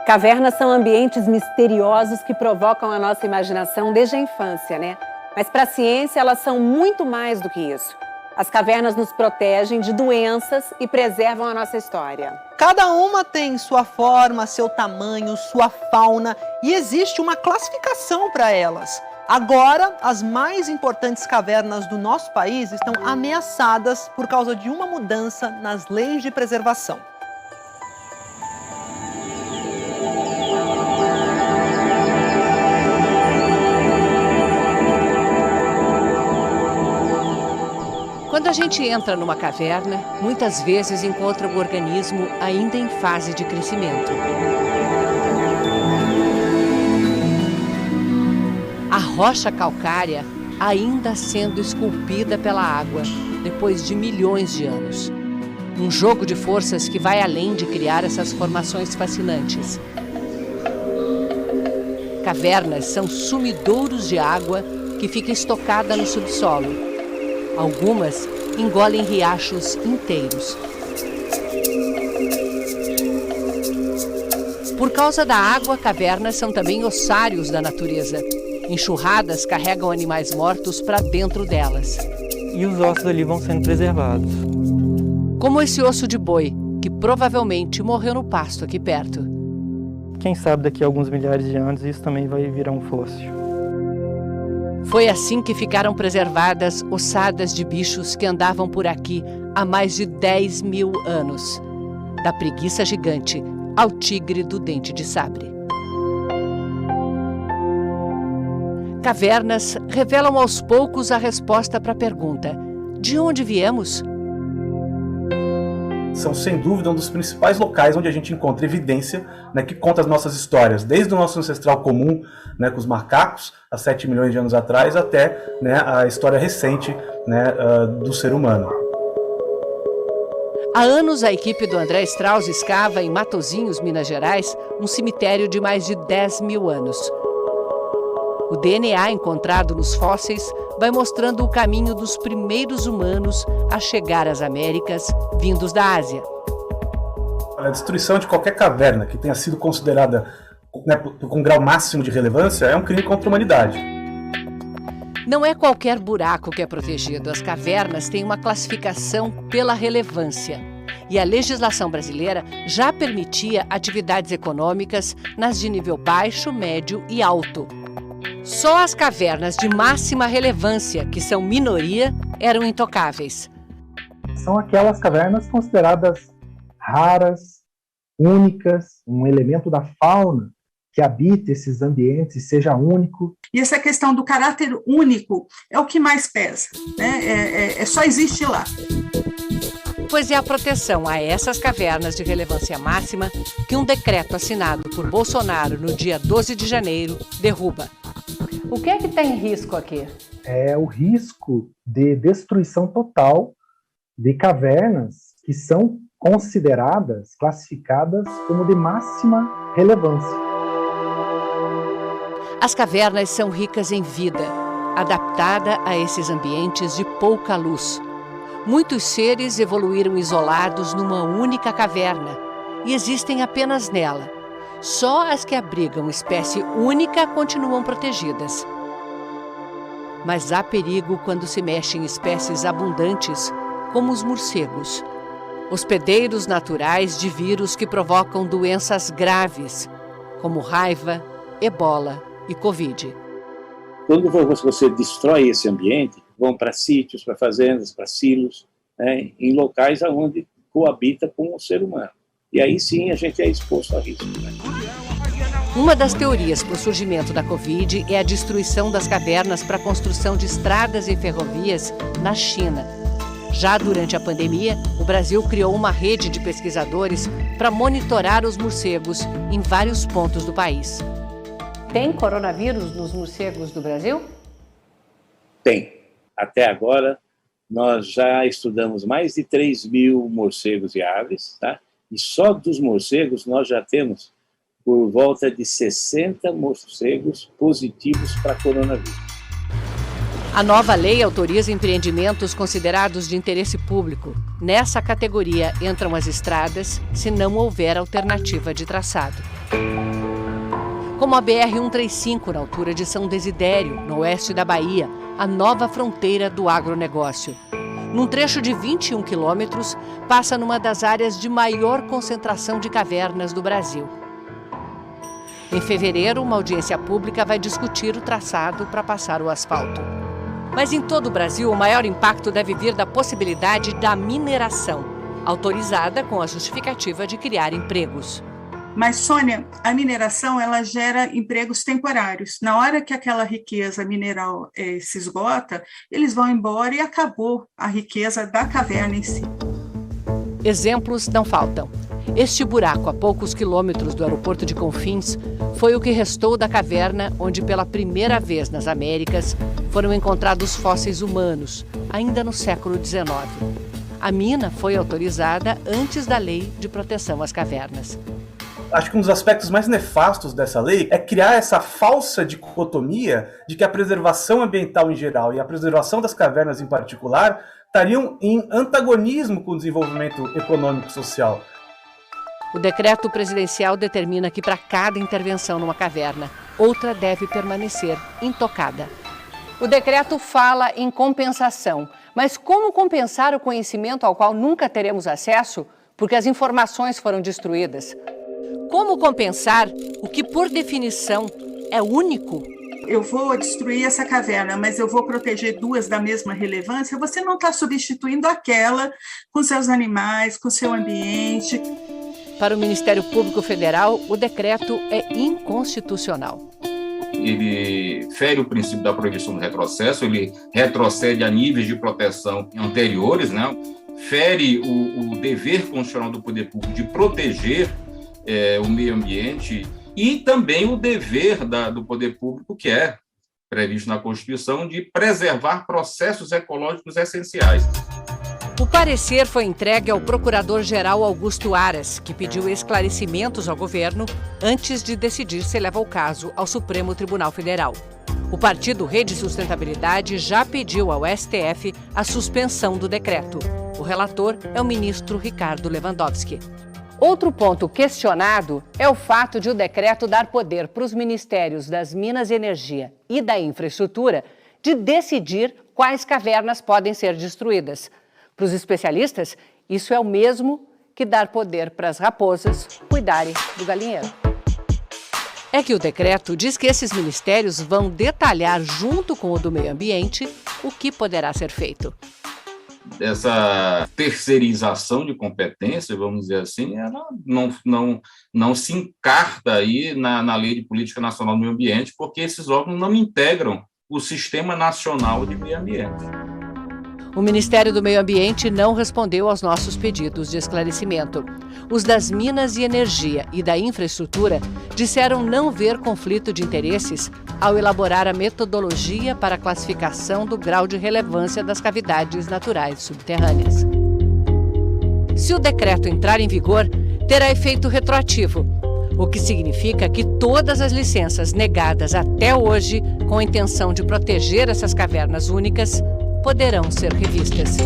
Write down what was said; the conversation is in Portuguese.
Cavernas são ambientes misteriosos que provocam a nossa imaginação desde a infância, né? Mas para a ciência, elas são muito mais do que isso. As cavernas nos protegem de doenças e preservam a nossa história. Cada uma tem sua forma, seu tamanho, sua fauna e existe uma classificação para elas. Agora, as mais importantes cavernas do nosso país estão ameaçadas por causa de uma mudança nas leis de preservação. Quando a gente entra numa caverna, muitas vezes encontra o organismo ainda em fase de crescimento. A rocha calcária ainda sendo esculpida pela água, depois de milhões de anos. Um jogo de forças que vai além de criar essas formações fascinantes. Cavernas são sumidouros de água que fica estocada no subsolo. Algumas engolem riachos inteiros. Por causa da água, cavernas são também ossários da natureza. Enxurradas carregam animais mortos para dentro delas. E os ossos ali vão sendo preservados. Como esse osso de boi, que provavelmente morreu no pasto aqui perto. Quem sabe daqui a alguns milhares de anos isso também vai virar um fóssil. Foi assim que ficaram preservadas ossadas de bichos que andavam por aqui há mais de 10 mil anos. Da preguiça gigante ao tigre do dente de sabre. Cavernas revelam aos poucos a resposta para a pergunta: de onde viemos? São, sem dúvida, um dos principais locais onde a gente encontra evidência, né, que conta as nossas histórias, desde o nosso ancestral comum, né, com os macacos, há 7 milhões de anos atrás, até, né, a história recente, né, do ser humano. Há anos, a equipe do André Strauss escava em Matozinhos, Minas Gerais, um cemitério de mais de 10 mil anos. O DNA encontrado nos fósseis vai mostrando o caminho dos primeiros humanos a chegar às Américas, vindos da Ásia. A destruição de qualquer caverna que tenha sido considerada, né, com grau máximo de relevância é um crime contra a humanidade. Não é qualquer buraco que é protegido. As cavernas têm uma classificação pela relevância. E a legislação brasileira já permitia atividades econômicas nas de nível baixo, médio e alto. Só as cavernas de máxima relevância, que são minoria, eram intocáveis. São aquelas cavernas consideradas raras, únicas, um elemento da fauna que habita esses ambientes seja único. E essa questão do caráter único é o que mais pesa, né? Só existe lá. Pois é a proteção a essas cavernas de relevância máxima que um decreto assinado por Bolsonaro no dia 12 de janeiro derruba. O que é que está em risco aqui? É o risco de destruição total de cavernas que são consideradas, classificadas como de máxima relevância. As cavernas são ricas em vida, adaptada a esses ambientes de pouca luz. Muitos seres evoluíram isolados numa única caverna e existem apenas nela. Só as que abrigam espécie única continuam protegidas. Mas há perigo quando se mexe em espécies abundantes, como os morcegos, hospedeiros naturais de vírus que provocam doenças graves, como raiva, ebola e Covid. Quando você destrói esse ambiente, vão para sítios, para fazendas, para silos, né, em locais onde coabita com o ser humano. E aí sim a gente é exposto a risco. Né? Uma das teorias para o surgimento da Covid é a destruição das cavernas para a construção de estradas e ferrovias na China. Já durante a pandemia, o Brasil criou uma rede de pesquisadores para monitorar os morcegos em vários pontos do país. Tem coronavírus nos morcegos do Brasil? Tem. Até agora, nós já estudamos mais de 3 mil morcegos e aves, tá? E só dos morcegos nós já temos por volta de 60 morcegos positivos para coronavírus. A nova lei autoriza empreendimentos considerados de interesse público. Nessa categoria entram as estradas, se não houver alternativa de traçado. Como a BR-135, na altura de São Desidério, no oeste da Bahia, a nova fronteira do agronegócio. Num trecho de 21 quilômetros, passa numa das áreas de maior concentração de cavernas do Brasil. Em fevereiro, uma audiência pública vai discutir o traçado para passar o asfalto. Mas em todo o Brasil, o maior impacto deve vir da possibilidade da mineração, autorizada com a justificativa de criar empregos. Mas, Sônia, a mineração ela gera empregos temporários. Na hora que aquela riqueza mineral se esgota, eles vão embora e acabou a riqueza da caverna em si. Exemplos não faltam. Este buraco, a poucos quilômetros do aeroporto de Confins, foi o que restou da caverna onde, pela primeira vez nas Américas, foram encontrados fósseis humanos, ainda no século XIX. A mina foi autorizada antes da Lei de Proteção às Cavernas. Acho que um dos aspectos mais nefastos dessa lei é criar essa falsa dicotomia de que a preservação ambiental em geral e a preservação das cavernas em particular estariam em antagonismo com o desenvolvimento econômico e social. O decreto presidencial determina que para cada intervenção numa caverna, outra deve permanecer intocada. O decreto fala em compensação, mas como compensar o conhecimento ao qual nunca teremos acesso porque as informações foram destruídas? Como compensar o que, por definição, é único? Eu vou destruir essa caverna, mas eu vou proteger duas da mesma relevância. Você não está substituindo aquela com seus animais, com seu ambiente. Para o Ministério Público Federal, o decreto é inconstitucional. Ele fere o princípio da proibição do retrocesso, ele retrocede a níveis de proteção anteriores, né? Fere o dever constitucional do poder público de proteger o meio ambiente e também o dever do poder público, que é previsto na Constituição, de preservar processos ecológicos essenciais. O parecer foi entregue ao Procurador-Geral Augusto Aras, que pediu esclarecimentos ao governo antes de decidir se leva o caso ao Supremo Tribunal Federal. O partido Rede Sustentabilidade já pediu ao STF a suspensão do decreto. O relator é o ministro Ricardo Lewandowski. Outro ponto questionado é o fato de o decreto dar poder para os ministérios das Minas e Energia e da Infraestrutura de decidir quais cavernas podem ser destruídas. Para os especialistas, isso é o mesmo que dar poder para as raposas cuidarem do galinheiro. É que o decreto diz que esses ministérios vão detalhar, junto com o do meio ambiente, o que poderá ser feito. Essa terceirização de competência, vamos dizer assim, ela não se encarta aí na Lei de Política Nacional do Meio Ambiente, porque esses órgãos não integram o Sistema Nacional de Meio Ambiente. O Ministério do Meio Ambiente não respondeu aos nossos pedidos de esclarecimento. Os das Minas e Energia e da Infraestrutura disseram não ver conflito de interesses ao elaborar a metodologia para a classificação do grau de relevância das cavidades naturais subterrâneas. Se o decreto entrar em vigor, terá efeito retroativo, o que significa que todas as licenças negadas até hoje com a intenção de proteger essas cavernas únicas poderão ser revistas.